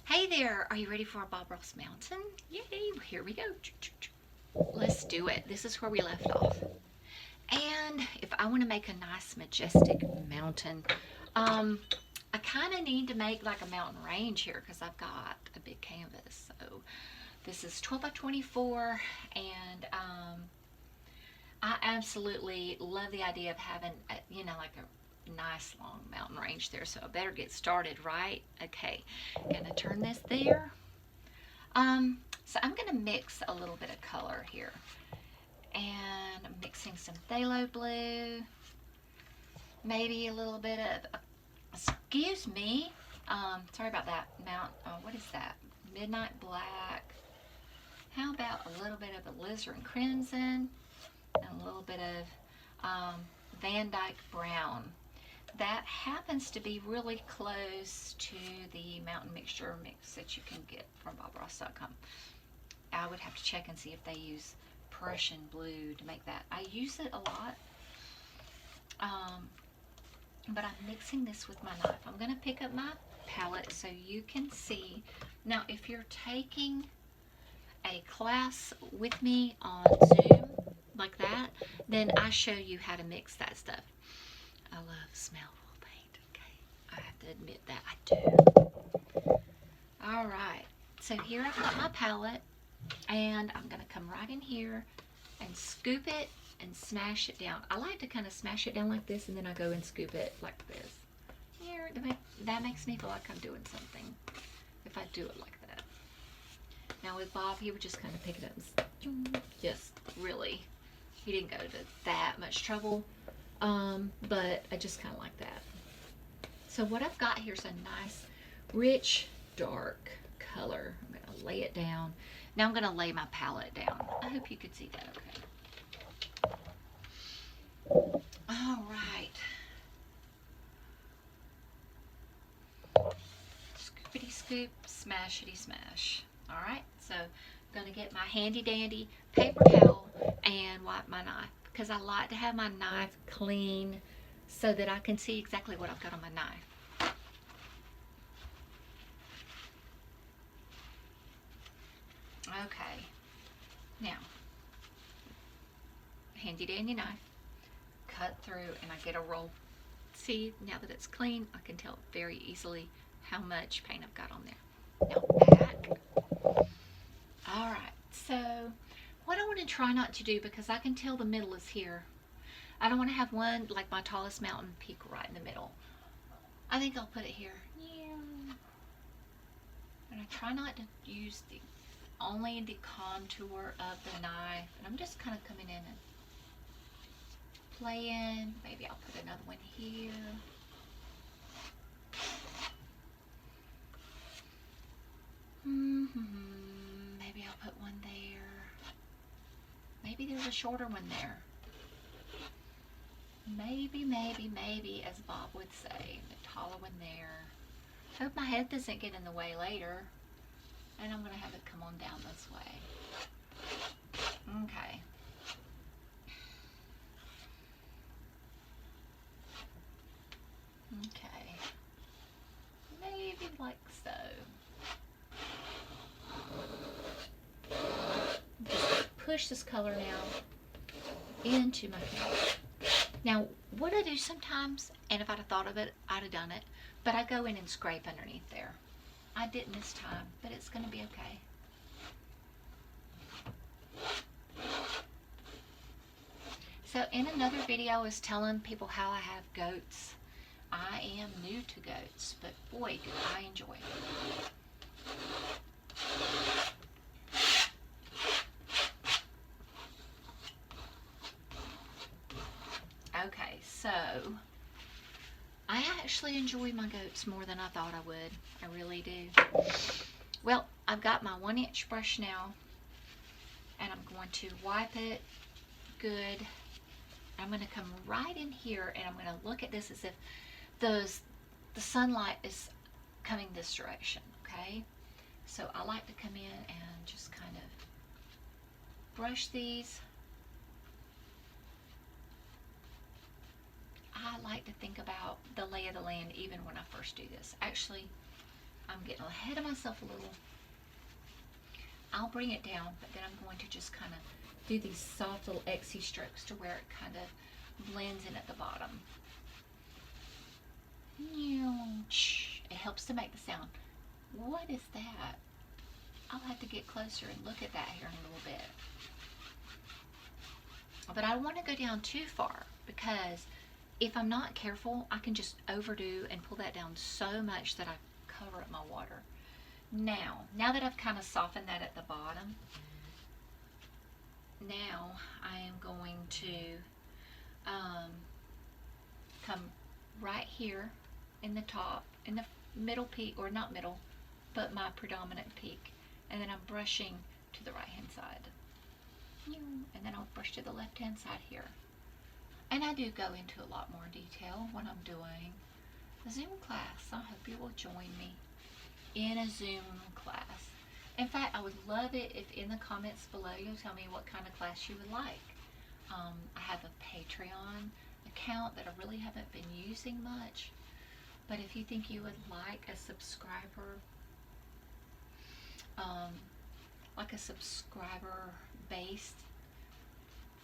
Hey there, are you ready for a Bob Ross mountain? Yay, here we go. Let's do it. This is where we left off. And if I want to make a nice majestic mountain, I kind of need to make like a mountain range here because I've got a big canvas. So this is 12 by 24 and I absolutely love the idea of having, like a nice long mountain range there. So I better get started, right? Okay, gonna turn this there. So I'm gonna mix a little bit of color here. And I'm mixing some phthalo blue, maybe a little bit of, excuse me, sorry about that, what is that? Midnight black. How about a little bit of alizarin crimson and a little bit of Van Dyke brown. That happens to be really close to the mountain mixture mix that you can get from bobross.com. I would have to check and see if they use Prussian blue to make that. I use it a lot, but I'm mixing this with my knife. I'm going to pick up my palette so you can see. Now, if you're taking a class with me on Zoom like that, then I show you how to mix that stuff. I love smellful paint, okay? I have to admit that I do. All right, so here I've got my palette, and I'm going to come right in here and scoop it and smash it down. I like to kind of smash it down like this, and then I go and scoop it like this. Here, that makes me feel like I'm doing something if I do it like that. Now with Bob, he would just kind of pick it up and just really, he didn't go to that much trouble, but I just kind of like that. So what I've got here is a nice, rich, dark color. I'm going to lay it down. Now I'm going to lay my palette down. I hope you could see that okay. All right. Scoopity scoop, smashity smash. All right, so I'm going to get my handy dandy paper towel and wipe my knife because I like to have my knife clean so that I can see exactly what I've got on my knife. Okay, now, handy dandy knife, cut through, and I get a roll. See, now that it's clean, I can tell very easily how much paint I've got on there. Now back. All right, so what I want to try not to do, because I can tell the middle is here, I don't want to have one, like my tallest mountain, peak right in the middle. I think I'll put it here. Yeah. And I try not to use only the contour of the knife, and I'm just kind of coming in and playing. Maybe I'll put another one here. Maybe I'll put one there. Maybe there's a shorter one there. Maybe, as Bob would say, the taller one there. Hope my head doesn't get in the way later. And I'm going to have it come on down this way. Okay. Okay. Maybe like so. Just push this color now into my palette. Now, what I do sometimes, and if I'd have thought of it, I'd have done it, but I go in and scrape underneath there. I didn't this time, but it's going to be okay. So in another video, I was telling people how I have goats. I am new to goats, but boy, do I enjoy it. Okay, so I actually enjoy my goats more than I thought I would. I really do. Well, I've got my 1-inch brush now, and I'm going to wipe it good. I'm going to come right in here, and I'm going to look at this as if the sunlight is coming this direction, okay? So I like to come in and just kind of brush these. I like to think about the lay of the land even when I first do this. Actually, I'm getting ahead of myself a little. I'll bring it down, but then I'm going to just kind of do these soft little Xy strokes to where it kind of blends in at the bottom. It helps to make the sound. What is that? I'll have to get closer and look at that here in a little bit. But I don't want to go down too far, because if I'm not careful, I can just overdo and pull that down so much that I cover up my water. Now that I've kind of softened that at the bottom, now I am going to come right here in the top, in the middle peak, or not middle, but my predominant peak, and then I'm brushing to the right hand side, and then I'll brush to the left hand side here. And I do go into a lot more detail when I'm doing a Zoom class. I hope you will join me in a Zoom class. In fact, I would love it if in the comments below you'll tell me what kind of class you would like. I have a Patreon account that I really haven't been using much, but if you think you would like a subscriber, based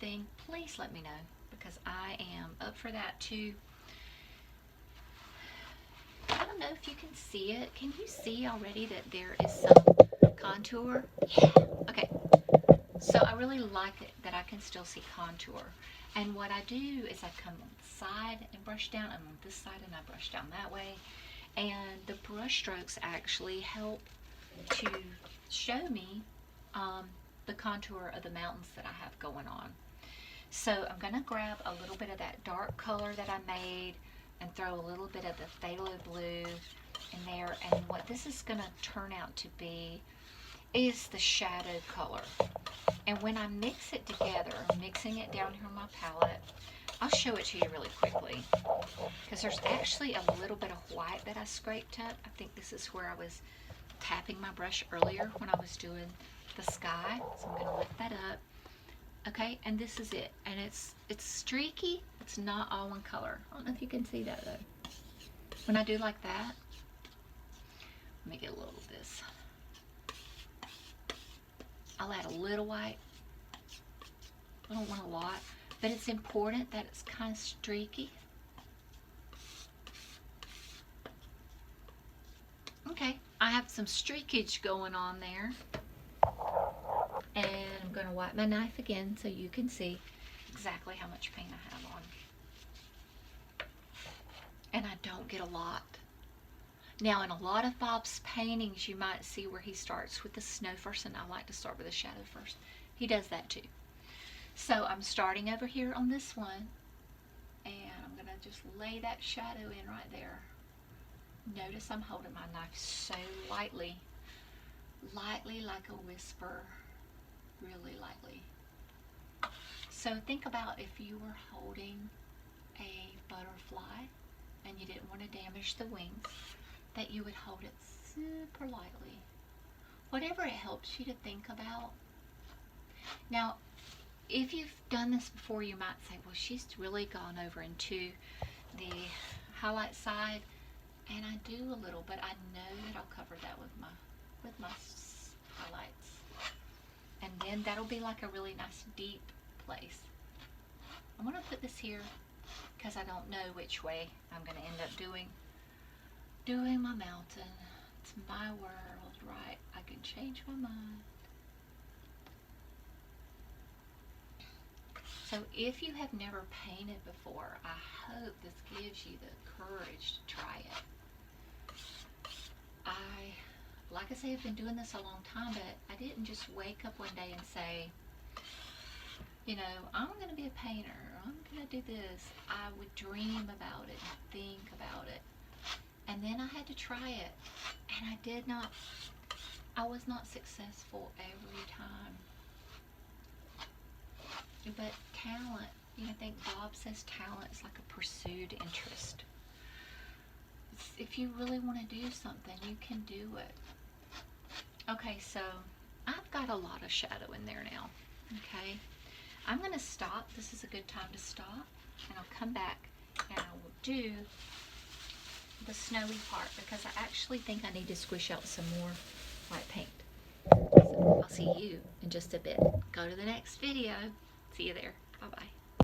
thing, please let me know, because I am up for that too. I don't know if you can see it. Can you see already that there is some contour? Yeah. Okay. So I really like it that I can still see contour. And what I do is I come on the side and brush down, and on this side and I brush down that way. And the brush strokes actually help to show me the contour of the mountains that I have going on. So I'm going to grab a little bit of that dark color that I made and throw a little bit of the phthalo blue in there. And what this is going to turn out to be is the shadow color. And when I mix it together, I'm mixing it down here on my palette. I'll show it to you really quickly, because there's actually a little bit of white that I scraped up. I think this is where I was tapping my brush earlier when I was doing the sky. So I'm going to lift that up. Okay, and this is it. And it's streaky. It's not all one color. I don't know if you can see that though. When I do like that, let me get a little of this. I'll add a little white. I don't want a lot, but it's important that it's kind of streaky. Okay, I have some streakage going on there. And I'm going to wipe my knife again so you can see exactly how much paint I have on. And I don't get a lot. Now, in a lot of Bob's paintings, you might see where he starts with the snow first, and I like to start with the shadow first. He does that too. So I'm starting over here on this one, and I'm going to just lay that shadow in right there. Notice I'm holding my knife so lightly, lightly like a whisper, really lightly. So think about if you were holding a butterfly and you didn't want to damage the wings, that you would hold it super lightly. Whatever it helps you to think about. Now, if you've done this before, you might say, well, she's really gone over into the highlight side, and I do a little, but I know that I'll cover that with my highlights. And then that'll be like a really nice deep place. I'm going to put this here because I don't know which way I'm going to end up doing my mountain. It's my world, right? I can change my mind. So if you have never painted before, I hope this gives you the courage to try it. Like I say, I've been doing this a long time, but I didn't just wake up one day and say, you know, I'm going to be a painter, I'm going to do this. I would dream about it and think about it. And then I had to try it. And I was not successful every time. But talent, you know, I think Bob says talent is like a pursued interest. If you really want to do something, you can do it. Okay, so I've got a lot of shadow in there now. Okay, I'm going to stop. This is a good time to stop. And I'll come back and I will do the snowy part because I actually think I need to squish out some more white paint. So I'll see you in just a bit. Go to the next video. See you there. Bye-bye.